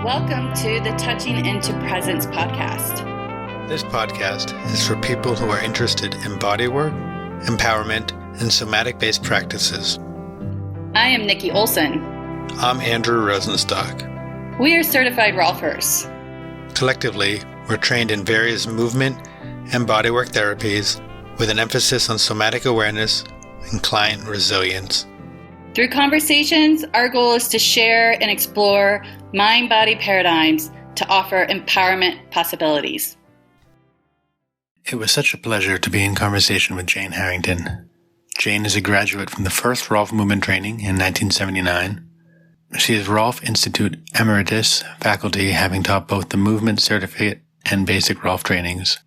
Welcome to the Touching into Presence podcast. This podcast is for people who are interested in bodywork, empowerment, and somatic-based practices. I am Nikki Olson. I'm Andrew Rosenstock. We are certified Rolfers. Collectively, we're trained in various movement and bodywork therapies with an emphasis on somatic awareness and client resilience. Through conversations, our goal is to share and explore mind-body paradigms to offer empowerment possibilities. It was such a pleasure to be in conversation with Jane Harrington. Jane is a graduate from the first Rolf Movement training in 1979. She is Rolf Institute emeritus faculty, having taught both the Movement Certificate and Basic Rolf Trainings.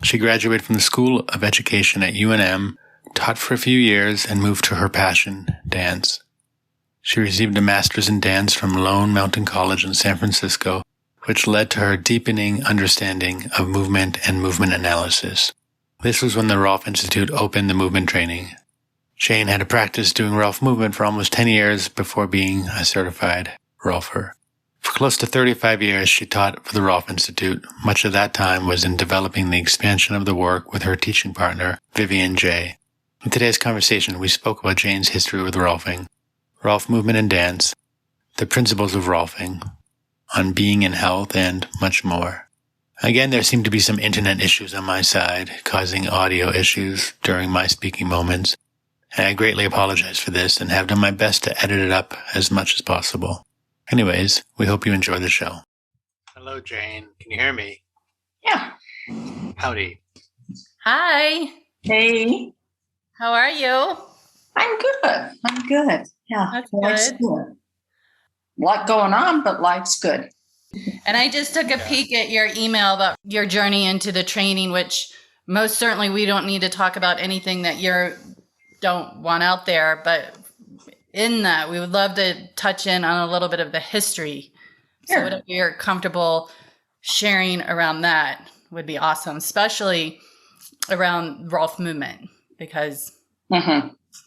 She graduated from the School of Education at UNM, taught for a few years, and moved to her passion, dance. She received a master's in dance from Lone Mountain College in San Francisco, which led to her deepening understanding of movement and movement analysis. This was when the Rolf Institute opened the movement training. Jane had to practice doing Rolf movement for almost 10 years before being a certified Rolfer. For close to 35 years, she taught for the Rolf Institute. Much of that time was in developing the expansion of the work with her teaching partner, VivianJaye. In today's conversation, we spoke about Jane's history with Rolfing, Rolf movement and dance, the principles of Rolfing, on being in health, and much more. Again, there seemed to be some internet issues on my side, causing audio issues during my speaking moments. And I greatly apologize for this and have done my best to edit it up as much as possible. Anyways, we hope you enjoy the show. Hello, Jane. Can you hear me? Yeah. Howdy. Hi. Hey. How are you? I'm good. Yeah. That's life's good. good. A lot going on, but life's good. And I just took a peek at your email about your journey into the training, which most certainly we don't need to talk about anything that you don't want out there. But in that, we would love to touch in on a little bit of the history. Sure. So whatever you're comfortable sharing around that would be awesome, especially around Rolf Movement, because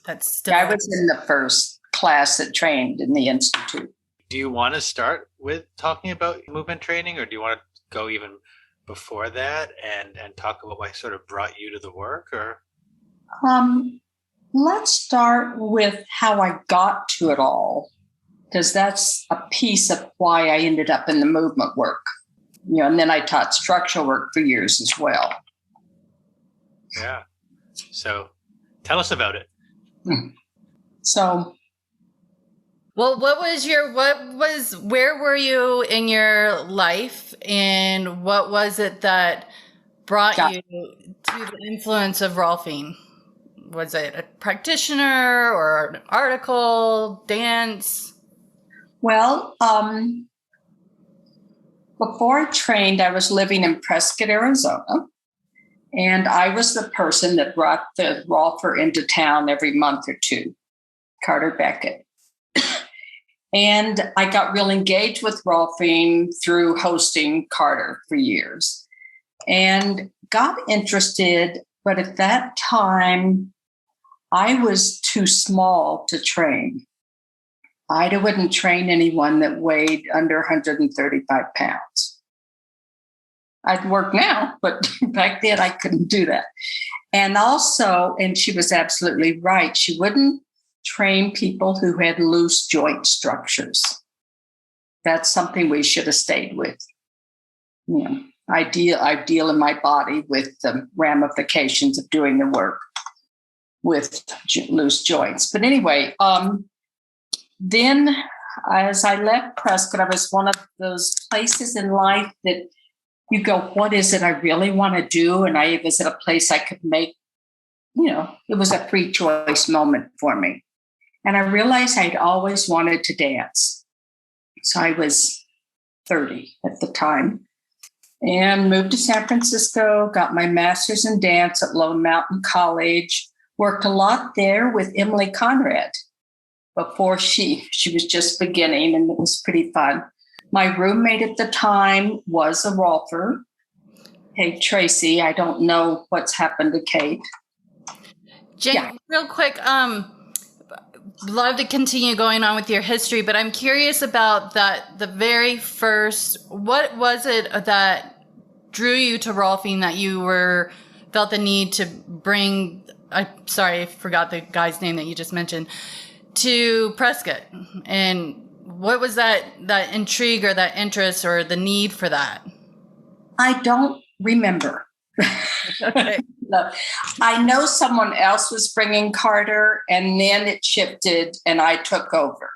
that's still... I was in the first class that trained in the Institute. Do you want to start with talking about movement training, or do you want to go even before that and talk about what sort of brought you to the work? Or Let's start with how I got to it all, because that's a piece of why I ended up in the movement work. And then I taught structural work for years as well. Yeah. So tell us about it. Well, where were you in your life, and what was it that brought you to the influence of Rolfing? Was it a practitioner or an article, dance? Well, before I trained, I was living in Prescott, Arizona, and I was the person that brought the Rolfer into town every month or two, Carter Beckett. And I got real engaged with Rolfing through hosting Carter for years and got interested. But at that time, I was too small to train. I wouldn't train anyone that weighed under 135 pounds. I'd work now, but back then I couldn't do that. And also, and she was absolutely right, she wouldn't train people who had loose joint structures. That's something we should have stayed with. I deal in my body with the ramifications of doing the work with loose joints. But anyway, then as I left Prescott, I was one of those places in life that you go, what is it I really want to do? And I was at a place I could make, it was a free choice moment for me. And I realized I'd always wanted to dance. So I was 30 at the time and moved to San Francisco, got my master's in dance at Lone Mountain College, worked a lot there with Emily Conrad before she was just beginning, and it was pretty fun. My roommate at the time was a Rolfer, Kate Tracy. I don't know what's happened to Kate. Jane, real quick, love to continue going on with your history, but I'm curious about that. The very first, what was it that drew you to Rolfing, that you felt the need to bring? Sorry, I forgot the guy's name that you just mentioned, to Prescott, and what was that intrigue or that interest or the need for that? I don't remember. Okay. No. I know someone else was bringing Carter, and then it shifted and I took over.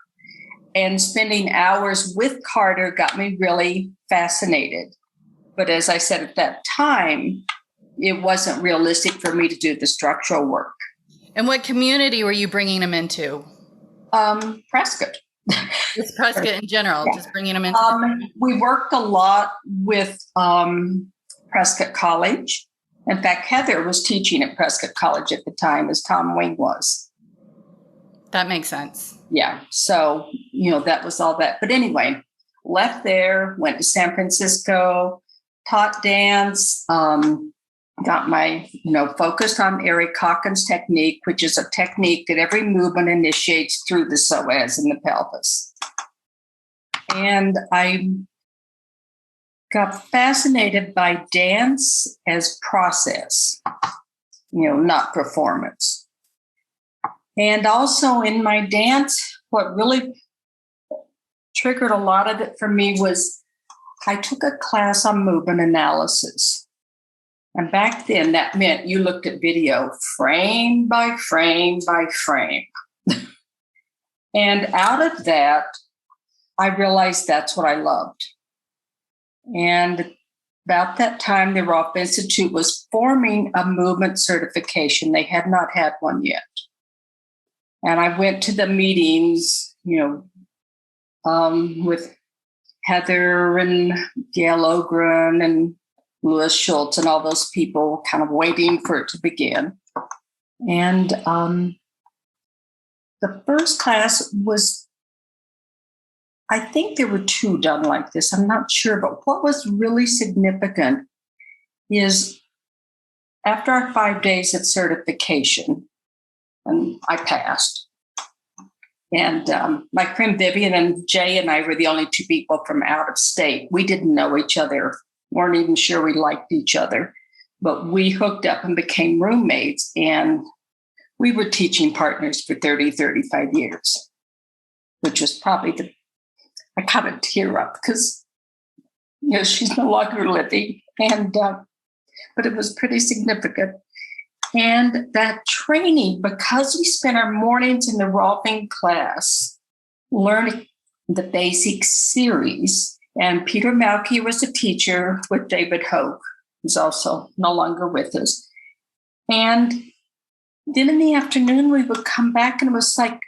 And spending hours with Carter got me really fascinated. But as I said at that time, it wasn't realistic for me to do the structural work. And what community were you bringing him into? Prescott. Just Prescott in general, yeah. Just bringing him into. We worked a lot with Prescott College. In fact, Heather was teaching at Prescott College at the time, as Tom Wing was. That makes sense. Yeah. So, that was all that. But anyway, left there, went to San Francisco, taught dance, got my, focused on Eric Hawkins' technique, which is a technique that every movement initiates through the psoas in the pelvis. And I got fascinated by dance as process, not performance. And also in my dance, what really triggered a lot of it for me was I took a class on movement analysis. And back then, that meant you looked at video frame by frame by frame. And out of that, I realized that's what I loved. And about that time, the Rolf Institute was forming a movement certification. They had not had one yet. And I went to the meetings, with Heather and Gail Ogren and Louis Schultz and all those people, kind of waiting for it to begin. And the first class was, I think there were two done like this. I'm not sure. But what was really significant is after our 5 days of certification, and I passed. And my friend VivianJaye and I were the only two people from out of state. We didn't know each other, weren't even sure we liked each other. But we hooked up and became roommates. And we were teaching partners for 30, 35 years, which was probably I kind of tear up because, she's no longer living. And but it was pretty significant. And that training, because we spent our mornings in the Rolfing class learning the basic series, and Peter Malky was a teacher with David Hoke, who's also no longer with us. And then in the afternoon, we would come back and it was like,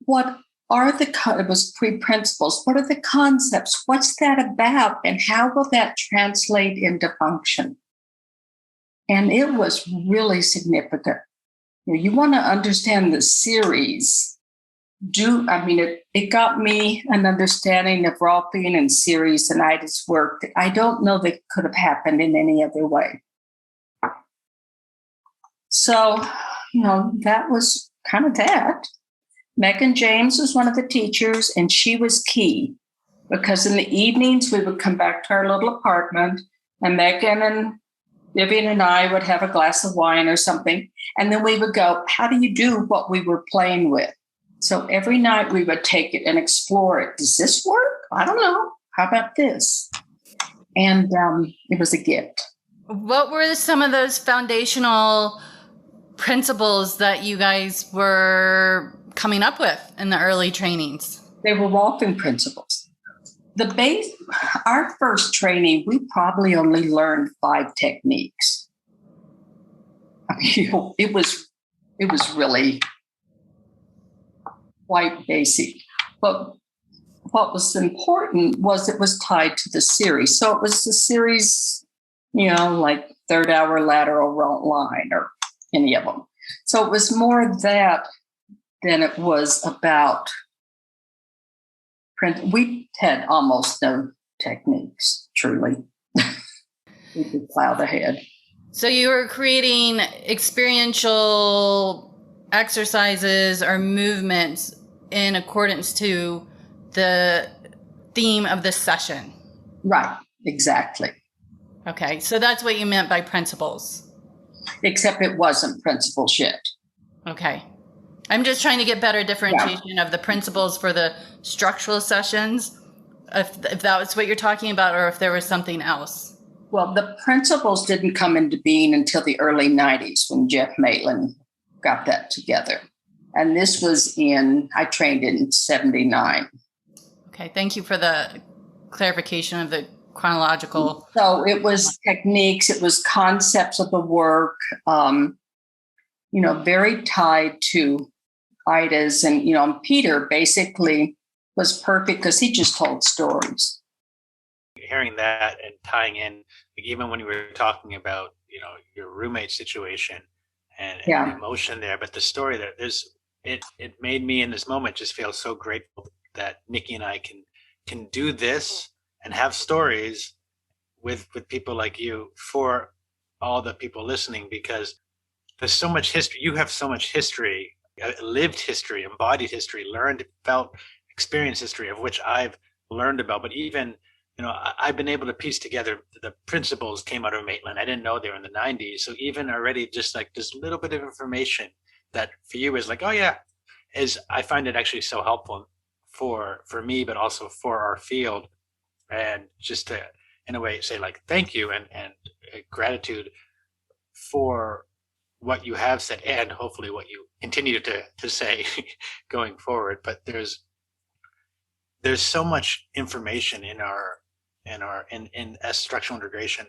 it was 3 principles. What are the concepts? What's that about? And how will that translate into function? And it was really significant. You want to understand the series. It got me an understanding of Rolfing and series and IDA's work that I don't know that could have happened in any other way. So, that was kind of that. Megan James was one of the teachers, and she was key because in the evenings we would come back to our little apartment, and Megan and Vivian and I would have a glass of wine or something, and then we would go, how do you do what we were playing with? So every night we would take it and explore it. Does this work? I don't know. How about this? And it was a gift. What were some of those foundational principles that you guys were coming up with in the early trainings? They were Rolfing principles. Our first training, we probably only learned 5 techniques. It was really quite basic. But what was important was it was tied to the series. So it was the series, like third hour lateral line or any of them. So it was more that than it was about print. We had almost no techniques, truly. We could plow ahead. So you were creating experiential exercises or movements in accordance to the theme of this session. Right, exactly. Okay, so that's what you meant by principles. Except it wasn't principles yet. Okay. I'm just trying to get better differentiation of the principles for the structural sessions, if that was what you're talking about, or if there was something else. Well, the principles didn't come into being until the early 90s when Jeff Maitland got that together. And this was I trained in 79. Okay, thank you for the clarification of the chronological. So it was techniques, it was concepts of the work, very tied to Ida's. And Peter basically was perfect because he just told stories. Hearing that and tying in, like even when you were talking about, your roommate situation and the emotion there, but the story there, it made me in this moment just feel so grateful that Nikki and I can do this and have stories with people like you for all the people listening, because there's so much history. You have so much history, lived history, embodied history, learned, felt, experienced history, of which I've learned about. But even, I've been able to piece together the principles came out of Maitland. I didn't know they were in the 90s. So even already just like this little bit of information that for you is like, oh yeah, I find it actually so helpful for me, but also for our field. And just to, in a way, say like, thank you and gratitude for what you have said and hopefully what you continue to say going forward. But there's so much information in structural integration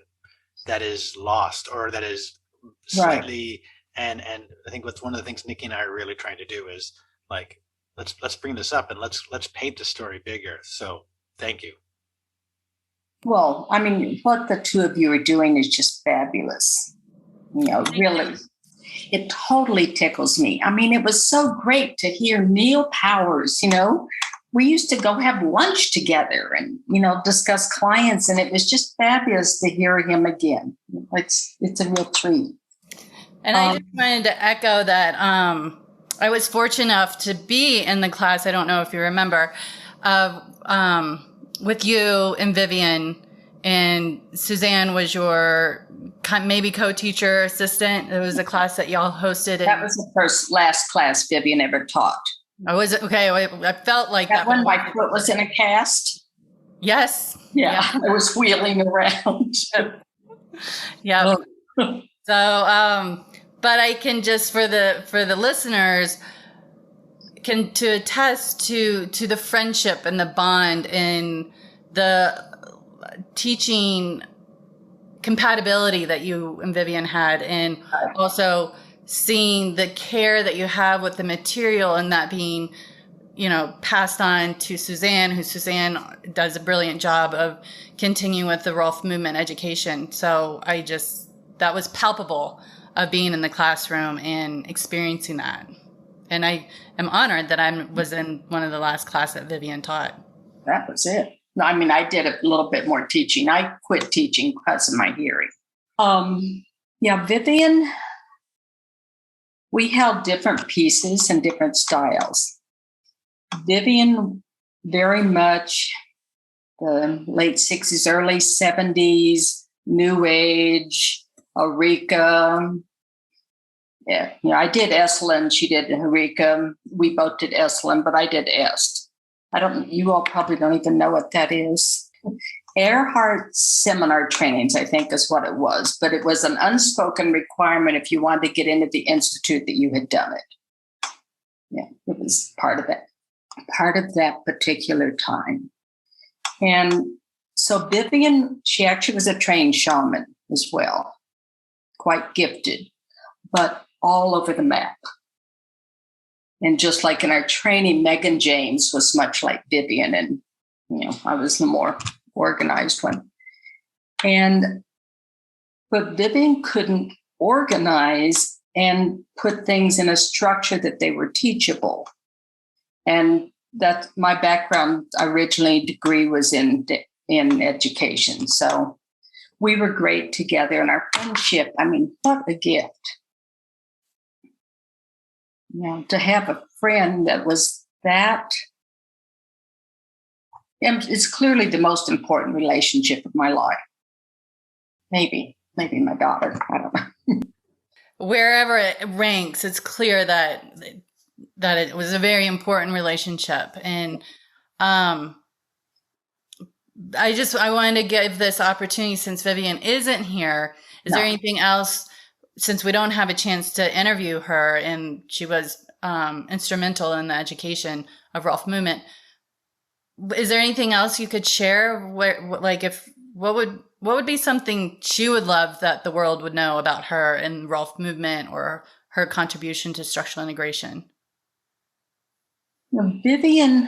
that is lost or that is slightly and I think what's one of the things Nikki and I are really trying to do is like let's bring this up and let's paint the story bigger. So thank you. Well, I mean, what the two of you are doing is just fabulous. Really, it totally tickles me. I mean, it was so great to hear Neil Powers. We used to go have lunch together and, discuss clients, and it was just fabulous to hear him again. It's a real treat. And I just wanted to echo that I was fortunate enough to be in the class, I don't know if you remember, with you and Vivian, and Suzanne was your maybe co-teacher assistant. It was a class that y'all hosted. That was the last class Vivian ever taught. Oh, was it? Okay. I felt like that one my foot was in a cast. Yes. Yeah. I was wheeling around. Yeah. So, but I can just for the listeners to attest to the friendship and the bond and the teaching compatibility that you and Vivian had, and also seeing the care that you have with the material and that being, passed on to Suzanne, who Suzanne does a brilliant job of continuing with the Rolf Movement education. So that was palpable of being in the classroom and experiencing that. And I am honored that I was in one of the last classes that Vivian taught. That was it. I mean, I did a little bit more teaching. I quit teaching because of my hearing. Vivian, we held different pieces and different styles. Vivian, very much the late 60s, early 70s, New Age, Eureka. Yeah, I did Esalen. She did Eureka. We both did Esalen, but I did Est. You all probably don't even know what that is. Earhart seminar trainings, I think is what it was, but it was an unspoken requirement if you wanted to get into the Institute that you had done it. Yeah, it was part of that particular time. And so Vivian, she actually was a trained shaman as well, quite gifted, but all over the map. And just like in our training, Megan James was much like Vivian, and I was the more organized one. But Vivian couldn't organize and put things in a structure that they were teachable. And that my background originally degree was in education. So we were great together, and our friendship, I mean, what a gift. To have a friend that was that it's clearly the most important relationship of my life. Maybe my daughter. I don't know. Wherever it ranks, it's clear that it was a very important relationship. And I wanted to give this opportunity, since Vivian isn't here. Is there anything else, since we don't have a chance to interview her, and she was instrumental in the education of Rolf Movement, is there anything else you could share? What would be something she would love that the world would know about her and Rolf Movement, or her contribution to structural integration? Vivian,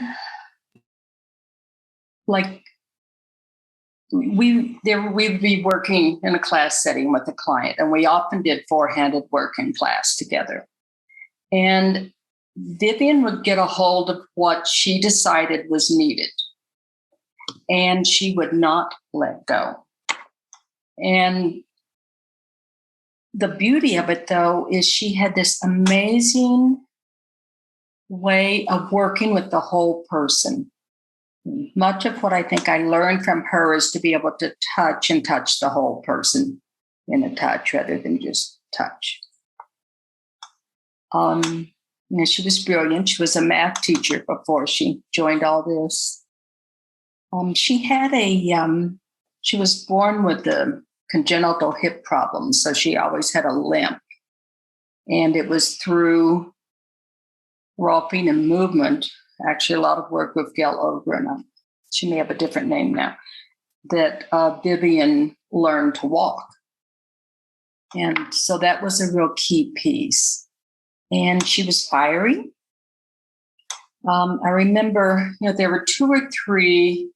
we'd be working in a class setting with a client, and we often did four-handed work in class together. And Vivian would get a hold of what she decided was needed, and she would not let go. And the beauty of it, though, is she had this amazing way of working with the whole person. Much of what I think I learned from her is to be able to touch the whole person in a touch rather than just touch. She was brilliant. She was a math teacher before she joined all this. She was born with a congenital hip problem, so she always had a limp. And it was through rolfing and movement, actually a lot of work with Gail Ogren, she may have a different name now, that Vivian learned to walk. And so that was a real key piece. And she was fiery. I remember, there were 2 or 3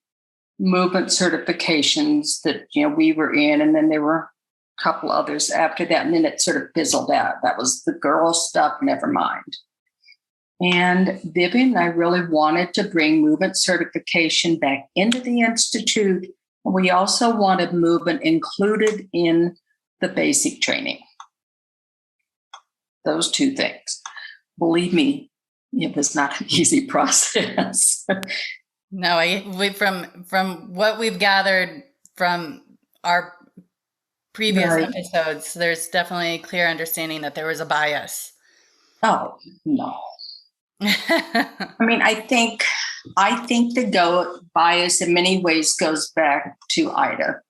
movement certifications that, we were in, and then there were a couple others after that, and then it sort of fizzled out. That was the girl stuff, never mind. And Vivian and I really wanted to bring movement certification back into the Institute. We also wanted movement included in the basic training. Those 2 things. Believe me, it was not an easy process. No, from what we've gathered from our previous episodes, there's definitely a clear understanding that there was a bias. Oh, no. I think the bias in many ways goes back to Ida.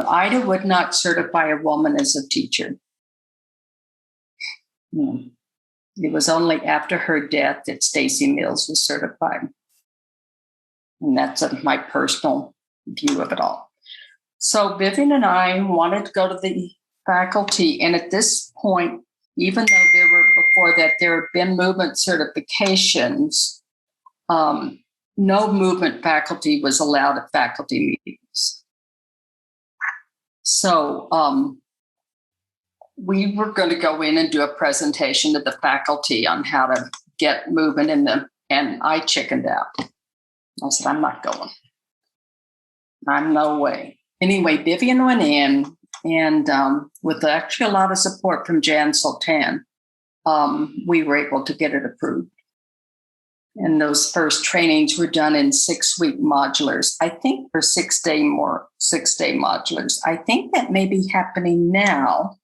Ida would not certify a woman as a teacher. It was only after her death that Stacy Mills was certified. And that's my personal view of it all. So Vivian and I wanted to go to the faculty. And at this point, even though there had been movement certifications, no movement faculty was allowed at faculty meetings. So we were going to go in and do a presentation to the faculty on how to get movement and I chickened out. I said, I'm not going. I'm no way. Anyway, Vivian went in, and with actually a lot of support from Jan Sultan, we were able to get it approved. And those first trainings were done in 6-week modulars. I think for 6-day modulars. I think that may be happening now,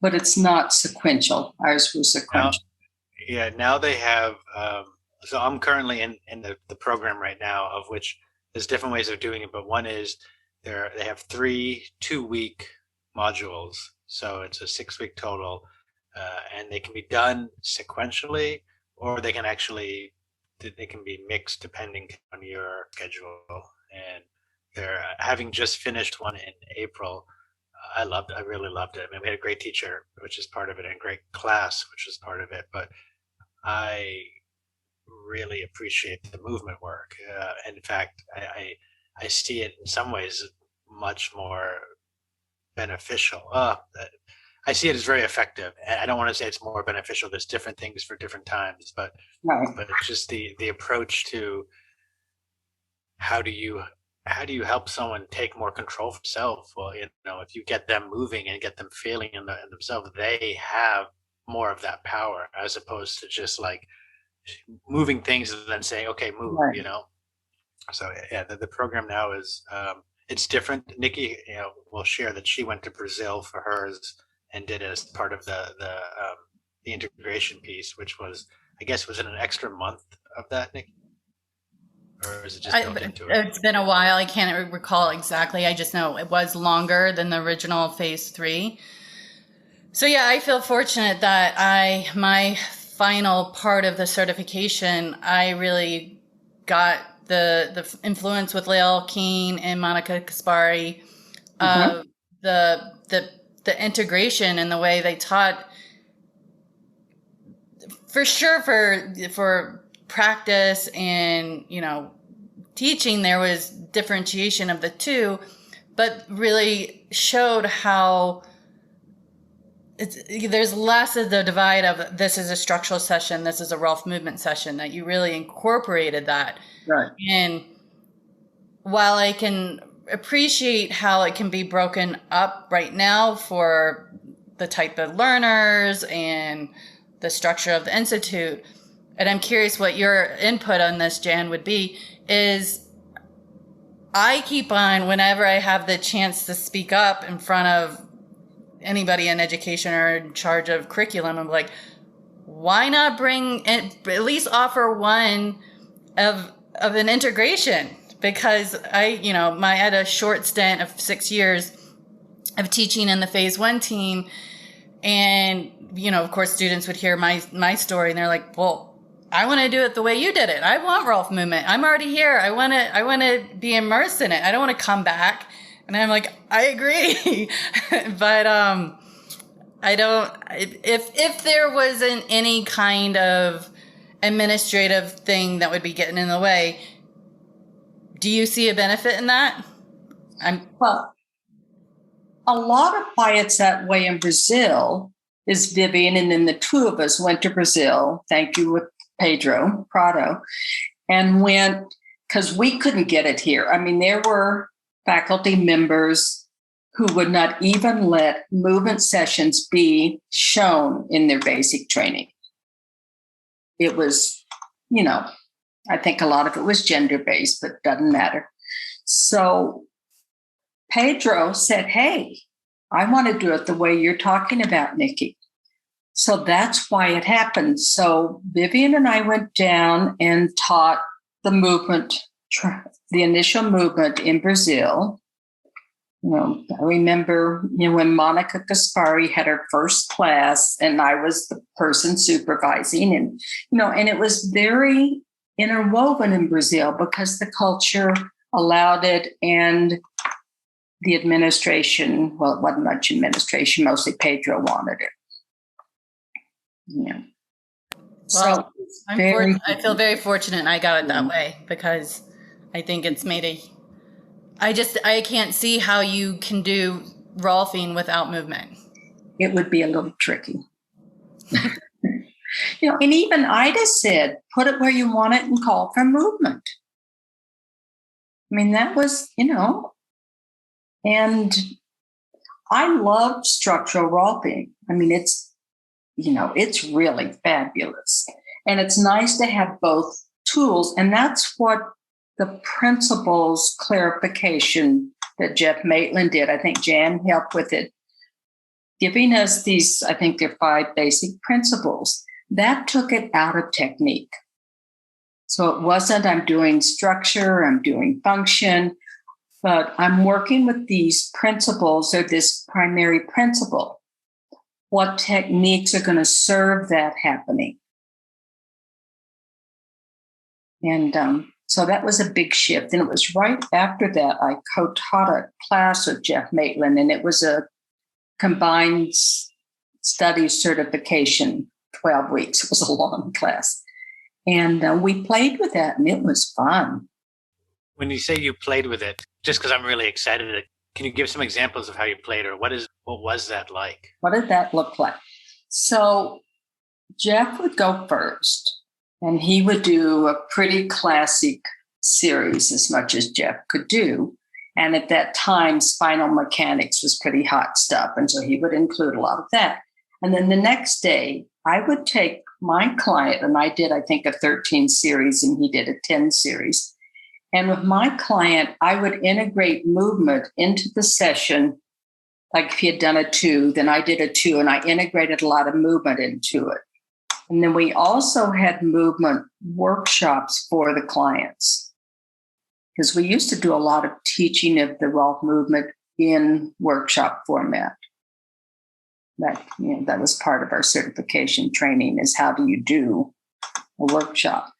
but it's not sequential. Ours was sequential. Now they have, so I'm currently in the program right now, of which there's different ways of doing it, but one is they have 3 2-week modules. So it's a 6-week total, and they can be done sequentially, or they can be mixed depending on your schedule. And they're having just finished one in April. I really loved it. We had a great teacher, which is part of it, and a great class, which is part of it. But I really appreciate the movement work. And in fact, I see it in some ways much more beneficial. I see it as very effective. I don't want to say it's more beneficial. There's different things for different times, but it's just the approach to how do you help someone take more control of themselves? Well, if you get them moving and get them feeling in themselves, they have more of that power, as opposed to just like moving things and then saying, okay, move, Right. you know. So yeah, the program now is it's different. Nikki, you know, will share that she went to Brazil for hers and did it as part of the integration piece, which was, I guess, was it an extra month of that, Nikki, or is it just built into it? It's been a while. I can't recall exactly. I just know it was longer than the original phase 3. So yeah, I feel fortunate that my final part of the certification, I really got the influence with Lael Keane and Monica Kaspari of the integration and the way they taught. For sure, for practice and, you know, teaching, there was differentiation of the two, but really showed how there's less of the divide of this is a structural session, this is a Rolf movement session, that you really incorporated that. Right. And while I can appreciate how it can be broken up right now for the type of learners and the structure of the Institute, and I'm curious what your input on this, Jan, would be, is I keep on, whenever I have the chance to speak up in front of anybody in education or in charge of curriculum, I'm like, why not bring at least offer one of an integration? Because I had a short stint of 6 years of teaching in the phase 1 team, and of course students would hear my story and they're like, well, I want to do it the way you did it. I want Rolf movement. I'm already here. I want to be immersed in it. I don't want to come back. And I'm like, I agree. But I don't, if there wasn't any kind of administrative thing that would be getting in the way, do you see a benefit in that? Well, a lot of why it's that way in Brazil is Vivian, and then the two of us went to Brazil. Thank you, with Pedro Prado, and went because we couldn't get it here. I mean, there were faculty members who would not even let movement sessions be shown in their basic training. It was, I think a lot of it was gender-based, but doesn't matter. So Pedro said, hey, I want to do it the way you're talking about, Nikki. So that's why it happened. So Vivian and I went down and taught the movement, the initial movement in Brazil. I remember when Monica Kaspari had her first class and I was the person supervising, and and it was very interwoven in Brazil because the culture allowed it, and the administration, well, it wasn't much administration, mostly Pedro wanted it. Yeah. Well, I feel very fortunate I got it that way, because I think it's made I can't see how you can do Rolfing without movement. It would be a little tricky. And even Ida said, put it where you want it and call for movement. I mean, that was, and I love structural Rolfing. I mean, it's really fabulous. And it's nice to have both tools. And that's what the principles clarification that Jeff Maitland did. I think Jan helped with it, giving us these, I think they're 5 basic principles. That took it out of technique. So it wasn't, I'm doing structure, I'm doing function, but I'm working with these principles, or this primary principle. What techniques are going to serve that happening? And so that was a big shift. And it was right after that I co-taught a class with Jeff Maitland, and it was a combined studies certification, 12 weeks. It was a long class. And we played with that, and it was fun. When you say you played with it, just because I'm really excited, can you give some examples of how you played, or what was that like? What did that look like? So Jeff would go first, and he would do a pretty classic series, as much as Jeff could do. And at that time, spinal mechanics was pretty hot stuff. And so he would include a lot of that. And then the next day, I would take my client, and I did, I think, a 13 series and he did a 10 series. And with my client, I would integrate movement into the session. Like if he had done a 2, then I did a 2, and I integrated a lot of movement into it. And then we also had movement workshops for the clients, because we used to do a lot of teaching of the Rolf movement in workshop format. That was part of our certification training, is how do you do a workshop.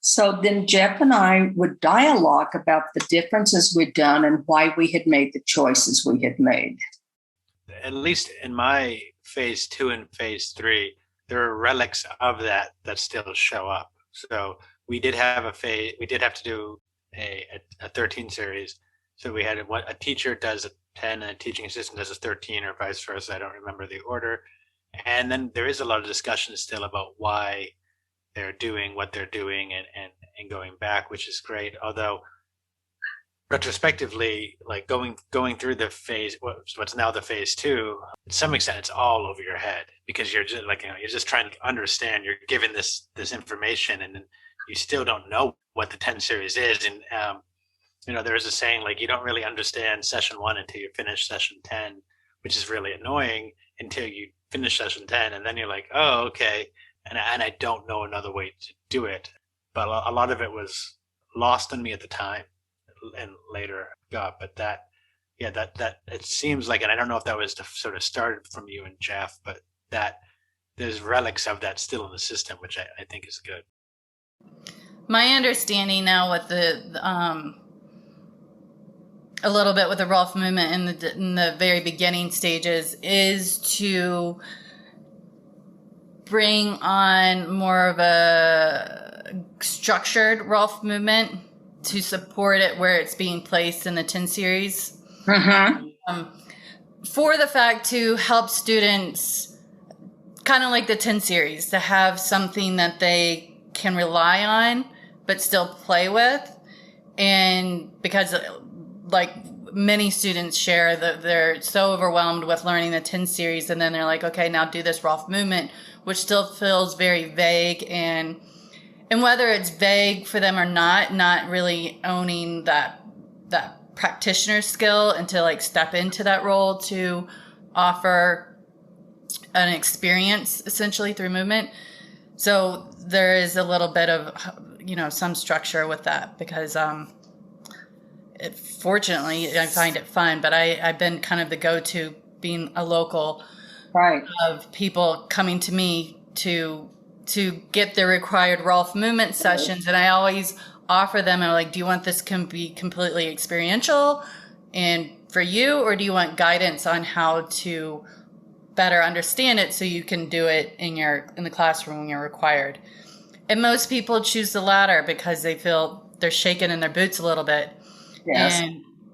So then Jeff and I would dialogue about the differences we'd done and why we had made the choices we had made. At least in my phase 2 and phase 3, there are relics of that still show up. So we did have to do a 13 series. So we had a teacher does a 10 and a teaching assistant does a 13, or vice versa. I don't remember the order. And then there is a lot of discussion still about why they're doing what they're doing and going back, which is great. Although retrospectively, like going through the phase, what's now the phase 2, to some extent, it's all over your head, because you're just you're just trying to understand. You're given this information, and then you still don't know what the 10 series is. And there is a saying, like, you don't really understand session 1 until you finish session 10, which is really annoying until you finish session 10, and then you're like, oh, okay. And I don't know another way to do it. But a lot of it was lost on me at the time, and later got. But that it seems like, and I don't know if that was sort of started from you and Jeff, but that there's relics of that still in the system, which I think is good. My understanding now with the a little bit with the Rolf movement in the very beginning stages is to bring on more of a structured Rolf movement to support it where it's being placed in the 10 series. For the fact to help students, kind of like the 10 series, to have something that they can rely on but still play with. And because like many students share that they're so overwhelmed with learning the 10 series, and then they're like, okay, now do this Rolf movement, which still feels very vague, and whether it's vague for them or not really owning that practitioner skill and to like step into that role to offer an experience essentially through movement. So there is a little bit of, some structure with that, because fortunately I find it fun, but I've been kind of the go-to, being a local, right, of people coming to me to get the required Rolf movement sessions. And I always offer them, I'm like, do you want this can be completely experiential and for you, or do you want guidance on how to better understand it so you can do it in the classroom when you're required? And most people choose the latter because they feel they're shaking in their boots a little bit. Yes.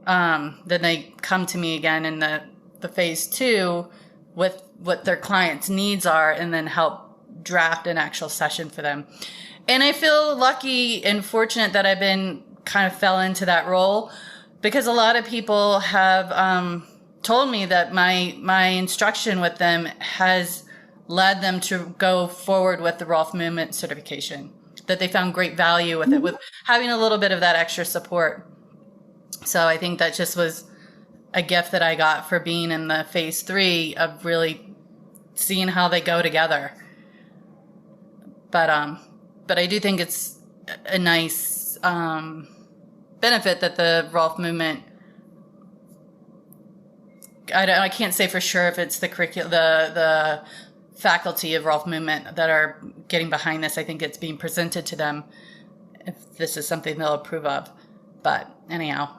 And then they come to me again in the phase 2 with what their clients' needs are, and then help draft an actual session for them. And I feel lucky and fortunate that I've been kind of fell into that role, because a lot of people have told me that my instruction with them has led them to go forward with the Rolf movement certification, that they found great value with it, with having a little bit of that extra support. So I think that just was a gift that I got for being in the phase 3 of really seeing how they go together. But I do think it's a nice benefit that the Rolf movement, I can't say for sure if it's the the faculty of Rolf movement that are getting behind this. I think it's being presented to them if this is something they'll approve of. But anyhow,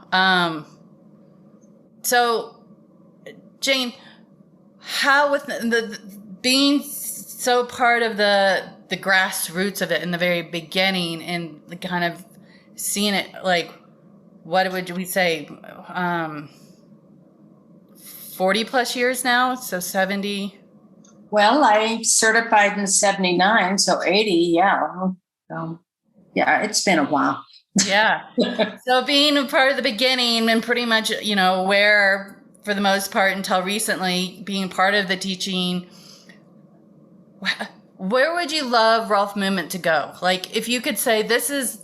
so Jane, how with the being so part of the grassroots of it in the very beginning, and the kind of seeing it, like, what would we say, 40 plus years now, so 70? Well, I certified in 79, so 80, yeah. Yeah, it's been a while. Yeah. So being a part of the beginning, and pretty much, where for the most part until recently, being part of the teaching, where would you love Rolf Movement to go? Like, if you could say this is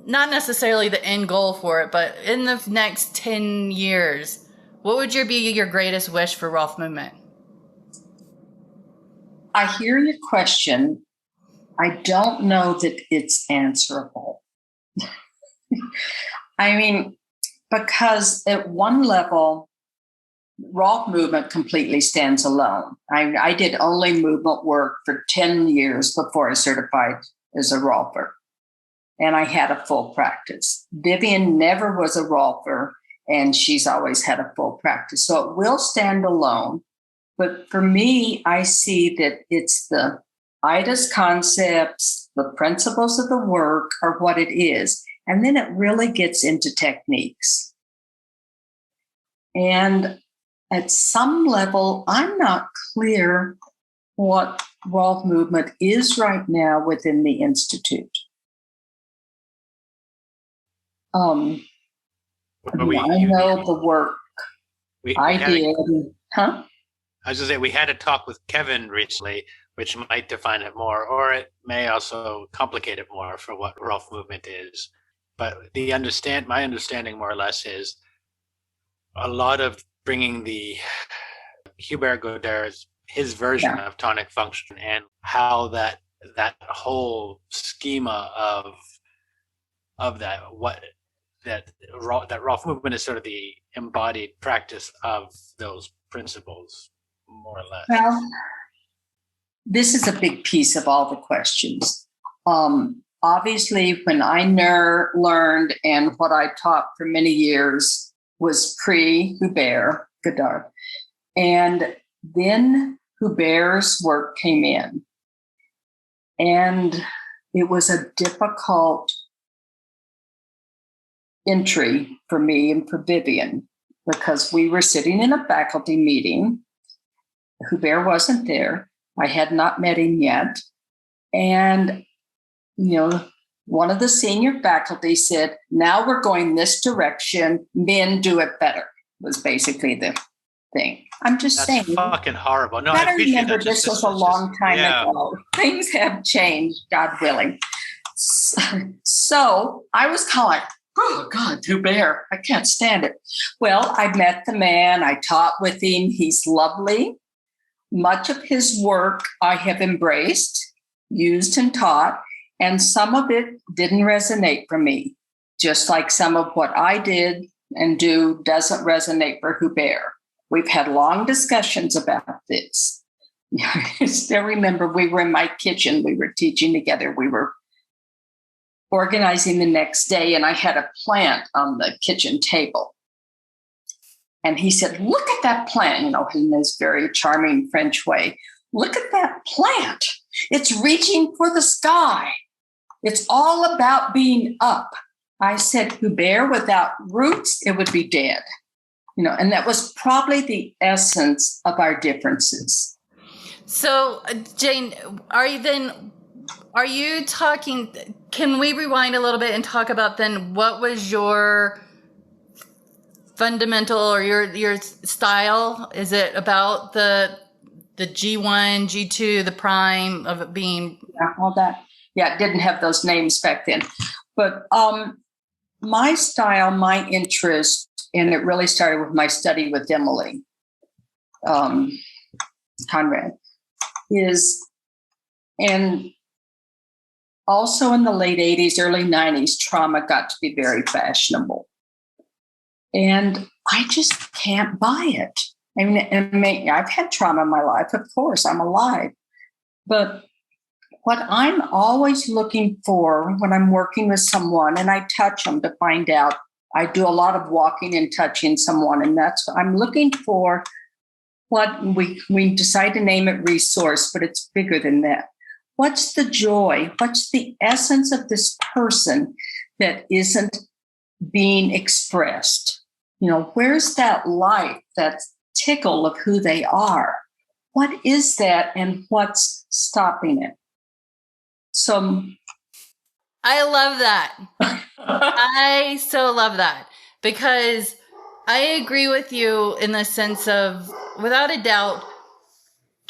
not necessarily the end goal for it, but in the next 10 years, what would be your greatest wish for Rolf Movement? I hear your question. I don't know that it's answerable. I mean, because at one level, Rolf Movement completely stands alone. I did only movement work for 10 years before I certified as a Rolfer, and I had a full practice. Vivian never was a Rolfer, and she's always had a full practice. So it will stand alone. But for me, I see that it's the IDA's concepts, the principles of the work are what it is. And then it really gets into techniques. And at some level, I'm not clear what Rolf Movement is right now within the Institute. I know the work I did. Huh? I was going to say, we had a talk with Kevin recently, which might define it more, or it may also complicate it more for what Rolf Movement is. But my understanding more or less is a lot of bringing the Hubert Godard's, his version of tonic function, and how that whole schema of that Rolf Movement is sort of the embodied practice of those principles, more or less. Well, this is a big piece of all the questions. Obviously, when I learned, and what I taught for many years was pre-Hubert Godard. And then Hubert's work came in. And it was a difficult entry for me and for Vivian, because we were sitting in a faculty meeting. Hubert wasn't there. I had not met him yet. And, one of the senior faculty said, now we're going this direction. Men do it better, was basically the thing. I'm just saying. That's fucking horrible. No, I remember this was a long time ago. Things have changed, God willing. So I was kind of like, oh, God, Hubert, I can't stand it. Well, I met the man. I taught with him. He's lovely. Much of his work I have embraced, used, and taught, and some of it didn't resonate for me, just like some of what I did and do doesn't resonate for Hubert. We've had long discussions about this. I still remember we were in my kitchen. We were teaching together. We were organizing the next day, and I had a plant on the kitchen table. And he said, look at that plant, in his very charming French way. Look at that plant. It's reaching for the sky. It's all about being up. I said, Hubert, without roots, it would be dead. And that was probably the essence of our differences. So, Jane, are you talking, can we rewind a little bit and talk about then what was your fundamental or your style? Is it about the G1, G2, the prime of it being? Yeah, all that. Yeah, it didn't have those names back then. But my style, my interest, and it really started with my study with Emily Conrad, and also in the late 80s, early 90s, trauma got to be very fashionable. And I just can't buy it. I mean, I've had trauma in my life, of course, I'm alive. But what I'm always looking for when I'm working with someone, and I touch them to find out, I do a lot of walking and touching someone, and I'm looking for what we decide to name it resource, but it's bigger than that. What's the joy? What's the essence of this person that isn't being expressed? Where's that light, that tickle of who they are? What is that, and what's stopping it? So I love that. I so love that, because I agree with you in the sense of, without a doubt,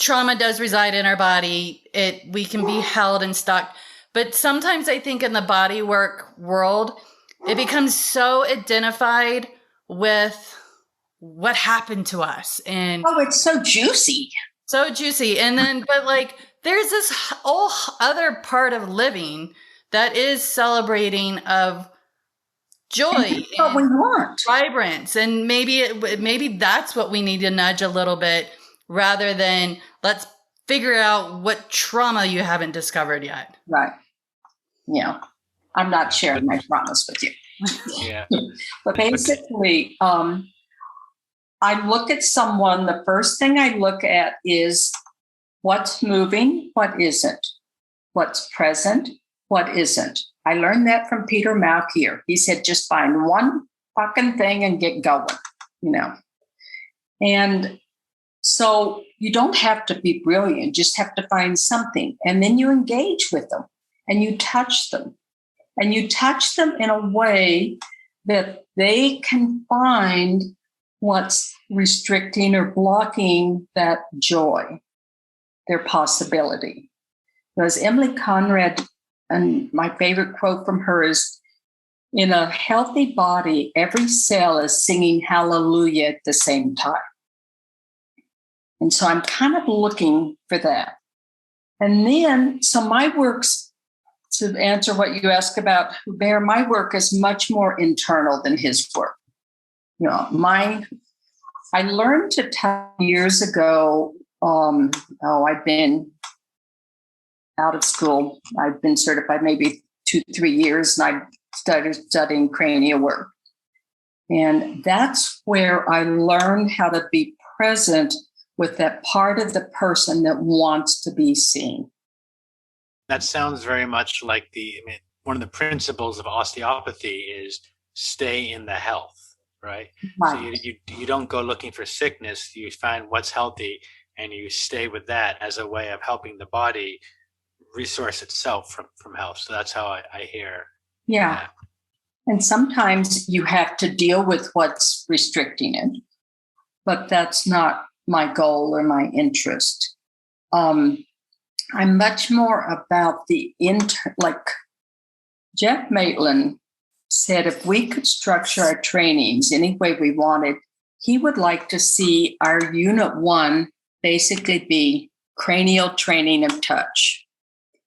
trauma does reside in our body. We can be held and stuck. But sometimes I think in the body work world, it becomes so identified with what happened to us. And it's so juicy. And then, but like, there's this whole other part of living that is celebrating of joy what we want, vibrance. And maybe that's what we need to nudge a little bit rather than let's figure out what trauma you haven't discovered yet. Right. Yeah. I'm not sharing my traumas with you. Yeah. But basically, I look at someone, the first thing I look at is what's moving, what isn't, what's present, what isn't. I learned that from Peter Malkier. He said, just find one fucking thing and get going, And so you don't have to be brilliant, just have to find something. And then you engage with them and you touch them. And you touch them in a way that they can find what's restricting or blocking that joy, their possibility. Because Emily Conrad, and my favorite quote from her is, in a healthy body, every cell is singing hallelujah at the same time. And so I'm kind of looking for that. And then, so my work's, to answer what you asked about Hubert, my work is much more internal than his work. I learned to tell years ago, I've been out of school. I've been certified maybe 2-3 years, and I started studying cranial work. And that's where I learned how to be present with that part of the person that wants to be seen. That sounds very much like one of the principles of osteopathy is stay in the health, right? Right. So you don't go looking for sickness. You find what's healthy and you stay with that as a way of helping the body resource itself from health. So that's how I hear. Yeah. That. And sometimes you have to deal with what's restricting it, but that's not my goal or my interest. I'm much more about the like Jeff Maitland said, if we could structure our trainings any way we wanted, he would like to see our Unit 1 basically be cranial training of touch,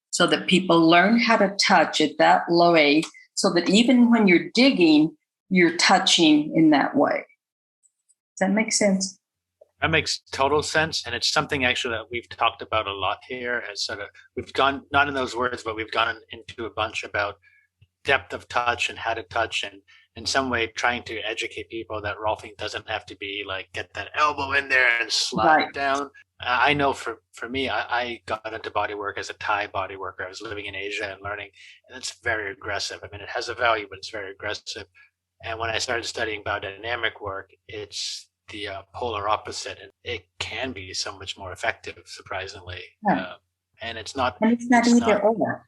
so that people learn how to touch at that way, so that even when you're digging, you're touching in that way. Does that make sense? That makes total sense. And it's something actually that we've talked about a lot here. As sort of, we've gone, not in those words, but we've gone into a bunch about depth of touch and how to touch, and in some way trying to educate people that rolfing doesn't have to be like get that elbow in there and slide down. I know for me, I got into body work as a Thai body worker. I was living in Asia and learning, and it's very aggressive. I mean, it has a value, but it's very aggressive. And when I started studying biodynamic work, it's the polar opposite, and it can be so much more effective, surprisingly. And it's not either or.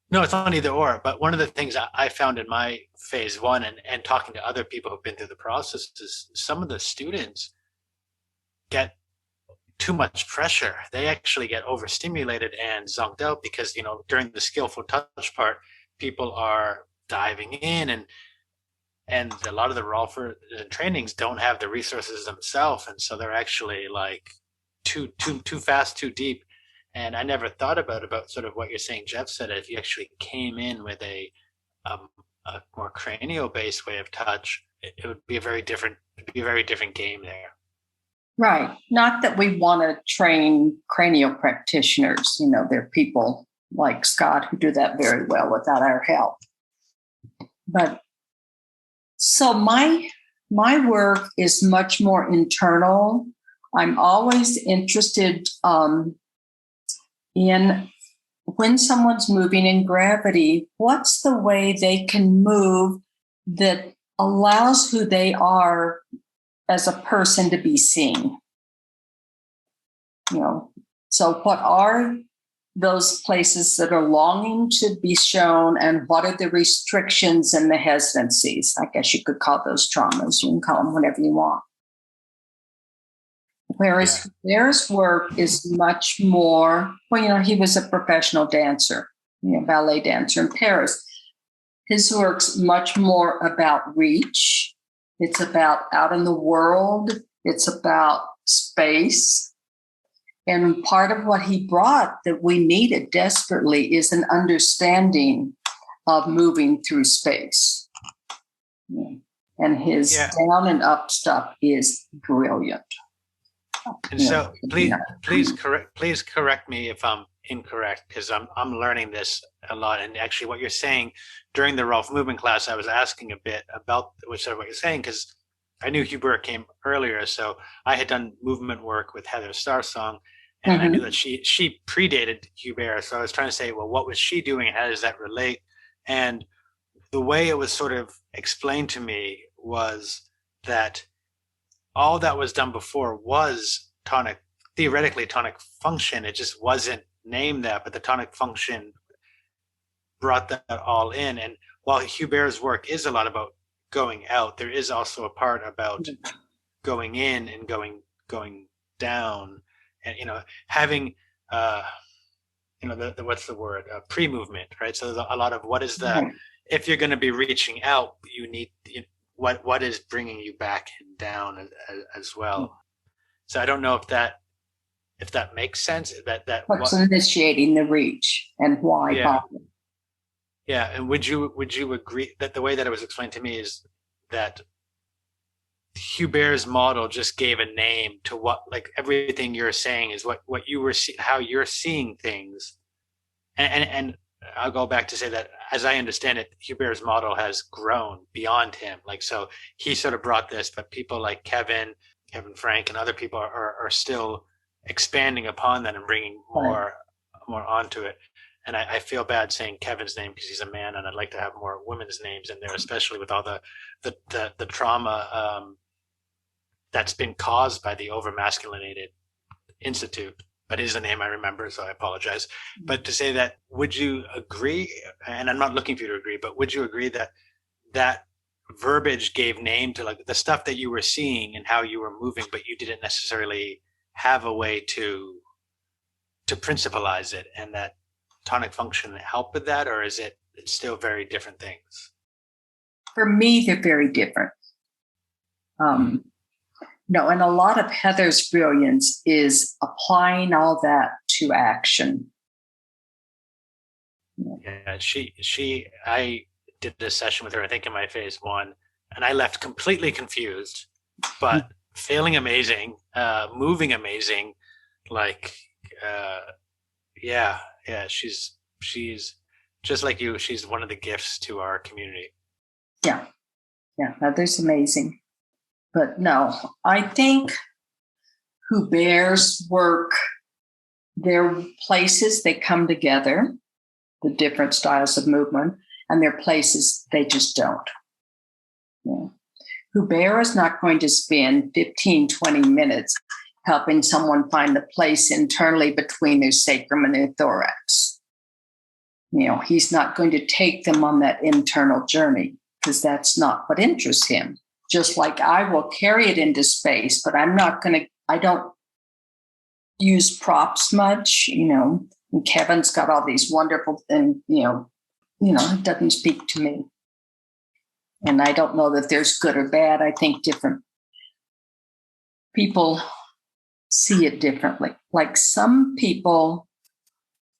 No, it's not either or. But one of the things I found in my phase 1 and talking to other people who've been through the process is some of the students get too much pressure. They actually get overstimulated and zonked out because, during the skillful touch part, people are diving in, and a lot of the Rolfer trainings don't have the resources themselves, and so they're actually like too fast, too deep. And I never thought about sort of what you're saying, Jeff said. If you actually came in with a more cranial-based way of touch, it would be a very different game there. Right. Not that we want to train cranial practitioners. There are people like Scott who do that very well without our help. But so my work is much more internal. I'm always interested in when someone's moving in gravity, what's the way they can move that allows who they are as a person to be seen? So what are those places that are longing to be shown, and what are the restrictions and the hesitancies? I guess you could call those traumas. You can call them whatever you want. Whereas Hubert's work is much more, well, he was a professional dancer, ballet dancer in Paris. His work's much more about reach. It's about out in the world. It's about space. And part of what he brought that we needed desperately is an understanding of moving through space. And his down and up stuff is brilliant. And so please correct me if I'm incorrect, because I'm learning this a lot. And actually what you're saying during the Rolf Movement class, I was asking a bit about what you're saying, because I knew Hubert came earlier. So I had done movement work with Heather Starsong, and I knew that she predated Hubert. So I was trying to say, well, what was she doing? How does that relate? And the way it was sort of explained to me was that all that was done before was theoretically tonic function. It just wasn't named that, but the tonic function brought that all in. And while Hubert's work is a lot about going out, there is also a part about going in and going down, and having what's the word, pre-movement, right? So a lot of what is the if you're going to be reaching out, you need what is bringing you back and down as well. So I don't know if that makes sense. What's initiating the reach and why? Yeah, and would you agree that the way that it was explained to me is that Hubert's model just gave a name to what, like, everything you're saying is what you were how you're seeing things, and I'll go back to say that as I understand it, Hubert's model has grown beyond him. Like, so he sort of brought this, but people like Kevin Frank and other people are still expanding upon that and bringing more onto it. And I feel bad saying Kevin's name because he's a man, and I'd like to have more women's names in there, especially with all the trauma that's been caused by the over-masculinated institute. But it is a name I remember, so I apologize. But to say that, would you agree, and I'm not looking for you to agree, but would you agree that that verbiage gave name to, like, the stuff that you were seeing and how you were moving, but you didn't necessarily have a way to principalize it, and that tonic function help with that, or is it's still very different things? For me, they're very different. No, and a lot of Heather's brilliance is applying all that to action. Yeah, I did this session with her, I think in my phase 1, and I left completely confused, but feeling amazing, moving amazing, like, she's just like you. She's one of the gifts to our community. Yeah, Heather's amazing. But no, I think Hubert's work, there are places they come together, the different styles of movement, and there are places they just don't. Yeah. Hubert is not going to spend 15, 20 minutes helping someone find the place internally between their sacrum and their thorax. He's not going to take them on that internal journey because that's not what interests him. Just like I will carry it into space, but I don't use props much, and Kevin's got all these wonderful things, it doesn't speak to me. And I don't know that there's good or bad. I think different people see it differently. Like, some people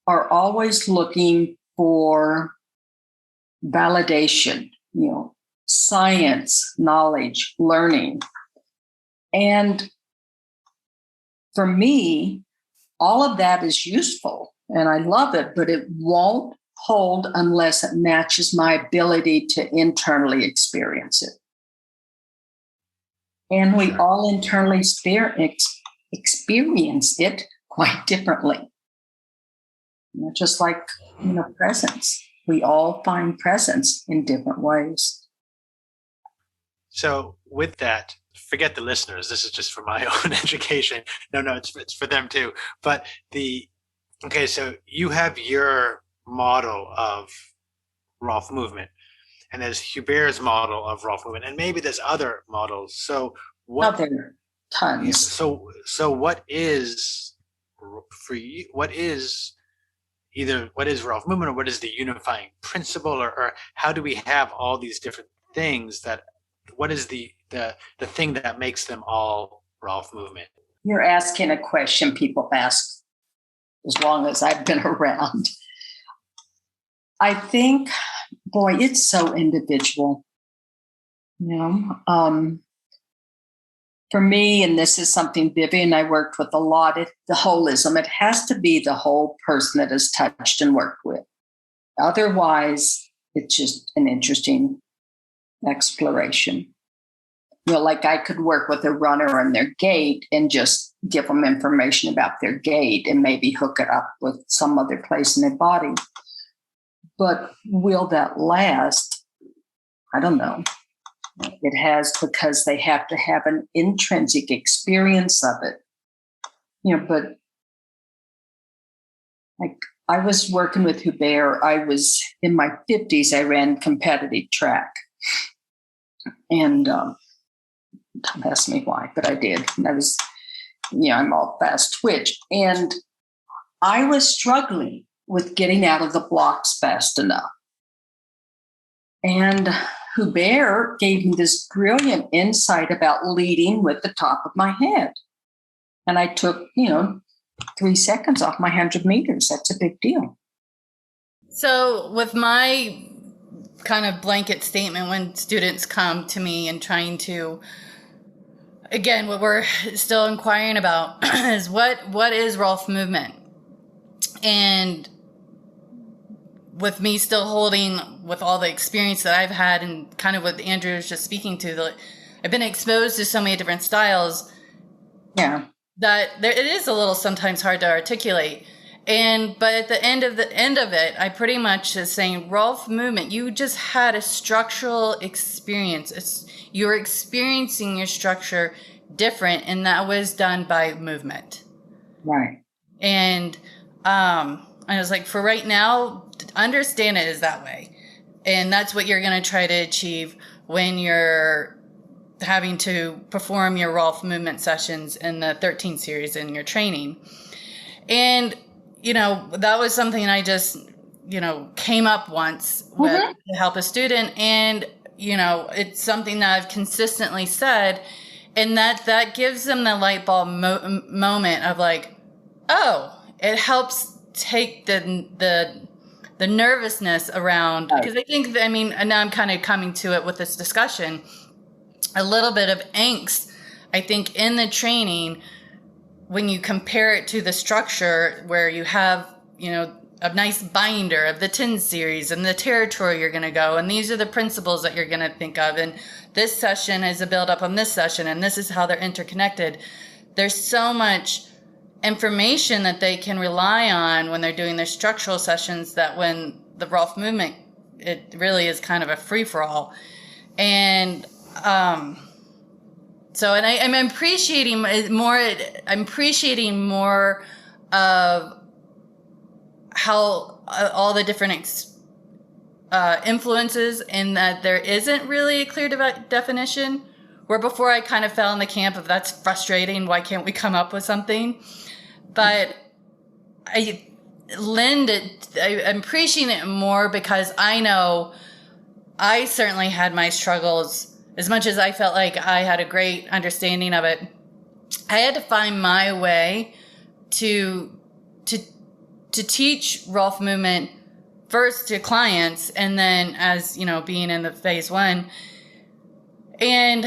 are always looking for validation, science, knowledge, learning. And for me, all of that is useful and I love it, but it won't hold unless it matches my ability to internally experience it. And we all internally experience it quite differently. Just like, presence. We all find presence in different ways. So with that, forget the listeners. This is just for my own education. No, it's for them too. But so you have your model of Rolf Movement, and there's Hubert's model of Rolf Movement, and maybe there's other models. So what? tons. So what is for you? What is Rolf Movement, or what is the unifying principle, or how do we have all these different things what is the thing that makes them all Rolf Movement? You're asking a question people ask as long as I've been around. I think, boy, it's so individual. For me, and this is something Vivian and I worked with a lot, the holism, it has to be the whole person that is touched and worked with. Otherwise, it's just an interesting exploration. Like I could work with a runner and their gait and just give them information about their gait and maybe hook it up with some other place in their body. But will that last? I don't know. It has, because they have to have an intrinsic experience of it. But like I was working with Hubert. I was in my 50s. I ran competitive track. And don't ask me why, but I did. And I was, I'm all fast twitch. And I was struggling with getting out of the blocks fast enough. And Hubert gave me this brilliant insight about leading with the top of my head. And I took, 3 seconds off my 100 meters. That's a big deal. So with my kind of blanket statement when students come to me and trying to, again, what we're still inquiring about is what is Rolf Movement? And with me still holding with all the experience that I've had and kind of what Andrew was just speaking to, I've been exposed to so many different styles. Yeah. That it is a little sometimes hard to articulate. But at the end of it, I pretty much is saying Rolf Movement, you just had a structural experience. You're experiencing your structure different, and that was done by movement. Right. And I was like, for right now, understand it is that way. And that's what you're going to try to achieve when you're having to perform your Rolf Movement sessions in the 13 series in your training. And, that was something I just, came up once with to help a student. And, it's something that I've consistently said. And that gives them the light bulb moment of like, oh, it helps take the nervousness around, because I think, and now I'm kind of coming to it with this discussion, a little bit of angst, I think, in the training when you compare it to the structure where you have, a nice binder of the 10 series and the territory you're going to go. And these are the principles that you're going to think of. And this session is a build up on this session. And this is how they're interconnected. There's so much information that they can rely on when they're doing their structural sessions that when the Rolf Movement, it really is kind of a free for all. And, so, and I'm appreciating more. I'm appreciating more of how all the different influences, in that there isn't really a clear definition. Where before I kind of fell in the camp of that's frustrating. Why can't we come up with something? But I'm appreciating it more because I know I certainly had my struggles. As much as I felt like I had a great understanding of it, I had to find my way to teach Rolf Movement first to clients, and then as being in the phase 1. And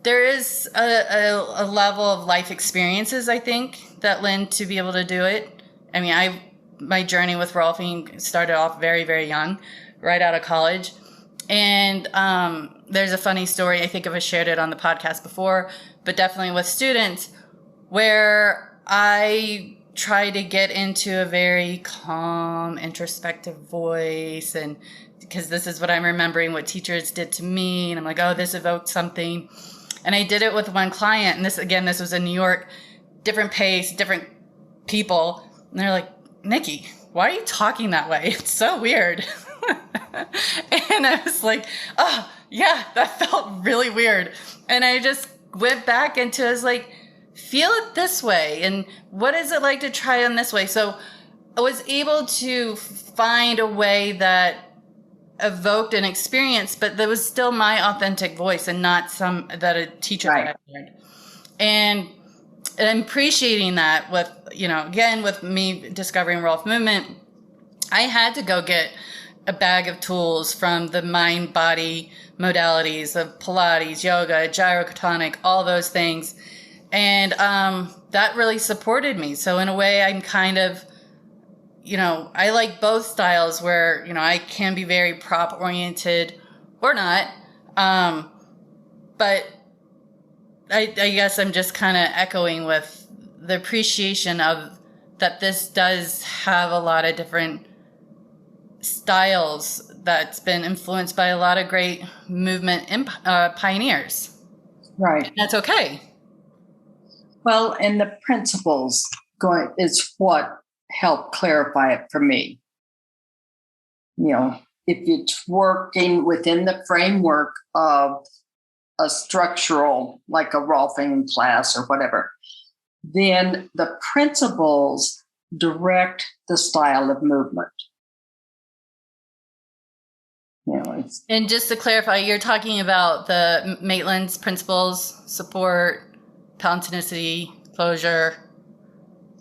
there is a level of life experiences, I think, that lend to be able to do it. My journey with Rolfing started off very, very young, right out of college. And there's a funny story, I think I've shared it on the podcast before, but definitely with students, where I try to get into a very calm, introspective voice, and because this is what I'm remembering what teachers did to me, and I'm like, oh, this evoked something. And I did it with one client, and this was in New York, different pace, different people, and they're like, Nikki, why are you talking that way? It's so weird. And I was like, oh, yeah, that felt really weird. And I just went back into, I was like, feel it this way. And what is it like to try on this way? So I was able to find a way that evoked an experience, but there was still my authentic voice and not some that a teacher had learned. And I'm appreciating that with, again, with me discovering Rolf Movement, I had to go get a bag of tools from the mind body modalities of Pilates, yoga, gyrotonic, all those things. And that really supported me. So in a way, I'm kind of, I like both styles where, I can be very prop oriented or not. But I guess I'm just kind of echoing with the appreciation of that this does have a lot of different styles that's been influenced by a lot of great movement pioneers. Right. And that's okay. Well, and the principles is what helped clarify it for me. If it's working within the framework of a structural, like a rolfing class or whatever, then the principles direct the style of movement. And just to clarify, you're talking about the Maitland's principles: support, palatinacity, closure,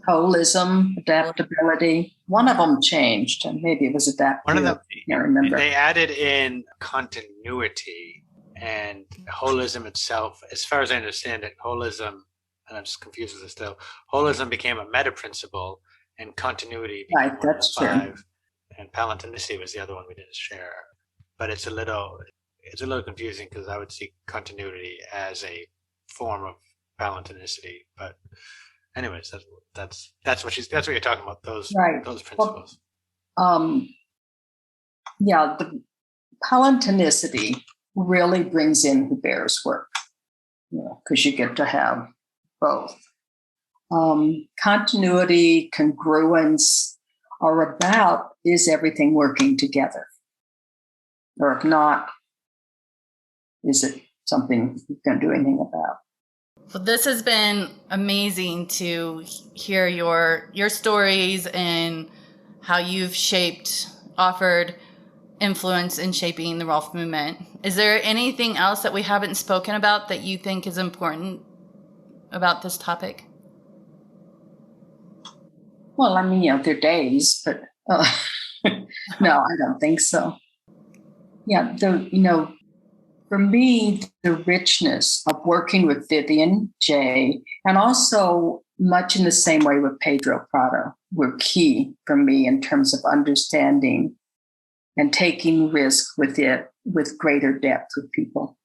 holism, adaptability. One of them changed, and maybe it was adaptability. One of them, I can't remember. They added in continuity, and holism itself, as far as I understand it, holism, and I'm just confused with this still, holism became a meta principle, and continuity became right, that's true. 5, and palatinacity was the other one we didn't share. But it's a little confusing because I would see continuity as a form of palatinacity. But anyways, that's what you're talking about. Those principles. Well, the palatinacity really brings in Hubert's work, because you get to have both. Continuity, congruence are about, is everything working together? Or if not, is it something you can do anything about? Well, this has been amazing to hear your stories and how you've offered influence in shaping the Rolf movement. Is there anything else that we haven't spoken about that you think is important about this topic? Well, I mean, there are days, but no, I don't think so. Yeah, for me, the richness of working with VivianJaye, and also much in the same way with Pedro Prado, were key for me in terms of understanding and taking risk with it with greater depth with people.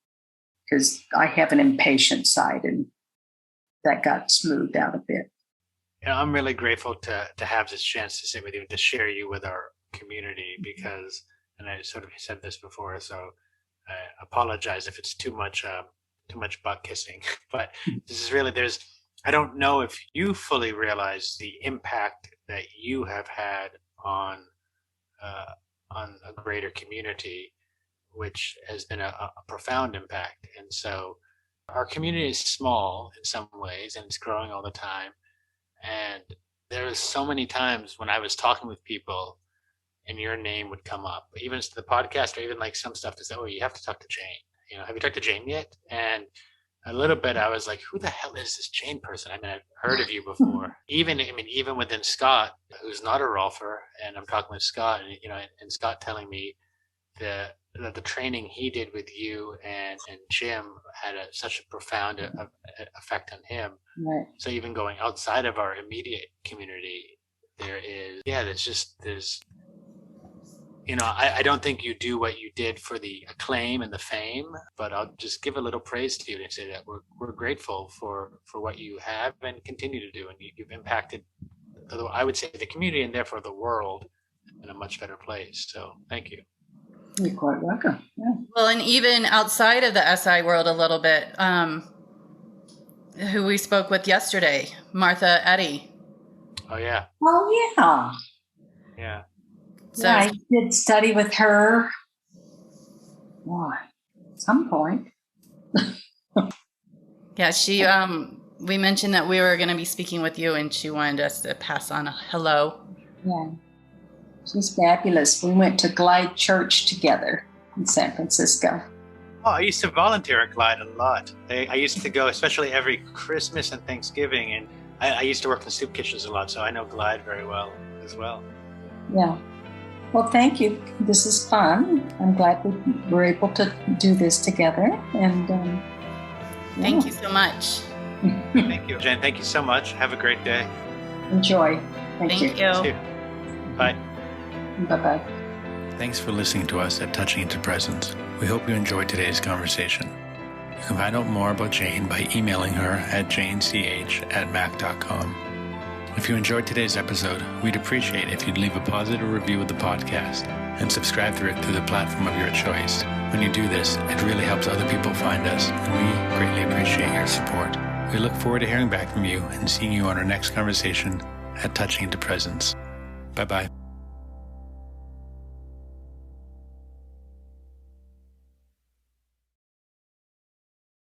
Because I have an impatient side, and that got smoothed out a bit. I'm really grateful to have this chance to sit with you and to share you with our community, because, and I sort of said this before, so I apologize if it's too much butt kissing, but this is really, I don't know if you fully realize the impact that you have had on a greater community, which has been a profound impact. And so our community is small in some ways, and it's growing all the time. And there's so many times when I was talking with people and your name would come up, even to the podcast, or even like some stuff to say, oh, you have to talk to Jane. Have you talked to Jane yet? And a little bit, I was like, who the hell is this Jane person? I mean, I've heard of you before. Even within Scott, who's not a Rolfer, and I'm talking with Scott, and Scott telling me that the training he did with you and Jim had such a profound effect on him. Right. So even going outside of our immediate community, I don't think you do what you did for the acclaim and the fame, but I'll just give a little praise to you and say that we're grateful for what you have and continue to do, and you've impacted, I would say, the community and therefore the world in a much better place. So thank you. You're quite welcome. Yeah. Well, and even outside of the SI world a little bit, who we spoke with yesterday, Martha Eddy. Oh, yeah. Oh, yeah. Yeah. So, yeah, I did study with her. At some point. Yeah, she we mentioned that we were going to be speaking with you, and she wanted us to pass on a hello. Yeah, she's fabulous. We went to Glide Church together in San Francisco. Oh, I used to volunteer at Glide a lot. I used to go, especially every Christmas and Thanksgiving, and I used to work in soup kitchens a lot, so I know Glide very well as well. Yeah. Well, thank you. This is fun. I'm glad we were able to do this together. And Thank you so much. Thank you, Jane. Thank you so much. Have a great day. Enjoy. Thank you. you. Bye. Bye-bye. Thanks for listening to us at Touching Into Presence. We hope you enjoyed today's conversation. You can find out more about Jane by emailing her at janech@mac.com. If you enjoyed today's episode, we'd appreciate if you'd leave a positive review of the podcast and subscribe to it through the platform of your choice. When you do this, it really helps other people find us, and we greatly appreciate your support. We look forward to hearing back from you and seeing you on our next conversation at Touching Into Presence. Bye-bye.